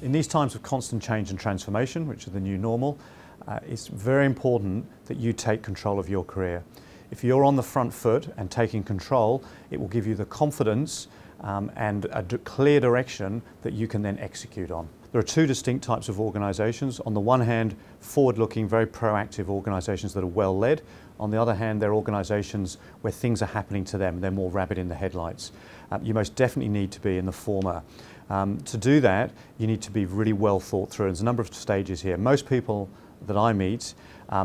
In these times of constant change and transformation, which are the new normal, it's very important that you take control of your career. If you're on the front foot and taking control, it will give you the confidence and a clear direction that you can then execute on. There are two distinct types of organisations. On the one hand, forward-looking, very proactive organisations that are well led. On the other hand, they're organisations where things are happening to them. They're more rabbit in the headlights. You most definitely need to be in the former. To do that, you need to be really well thought through. There's a number of stages here. Most people that I meet,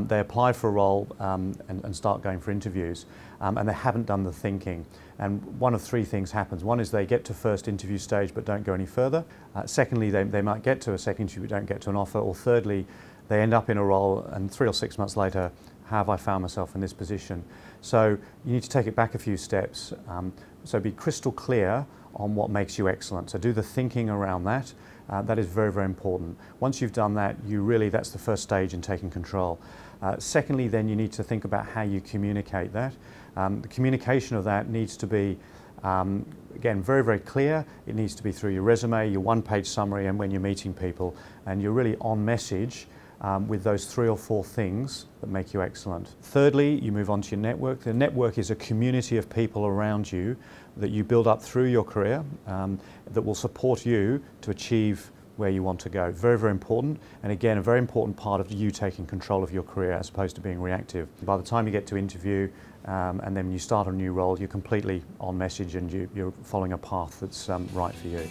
they apply for a role and start going for interviews, and they haven't done the thinking. And one of three things happens. One is they get to first interview stage but don't go any further. Secondly, they might get to a second interview but don't get to an offer. Or thirdly, they end up in a role and 3 or 6 months later, have I found myself in this position? So you need to take it back a few steps. So be crystal clear on what makes you excellent. So do the thinking around that. That is very, very important. Once you've done that, that's the first stage in taking control. Secondly, then you need to think about how you communicate that. The communication of that needs to be, again, very, very clear. It needs to be through your resume, your one-page summary, and when you're meeting people. And you're really on message with those 3 or 4 things that make you excellent. Thirdly, you move on to your network. The network is a community of people around you that you build up through your career that will support you to achieve where you want to go. Very, very important, and again, a very important part of you taking control of your career as opposed to being reactive. By the time you get to interview and then you start a new role, you're completely on message and you're following a path that's right for you.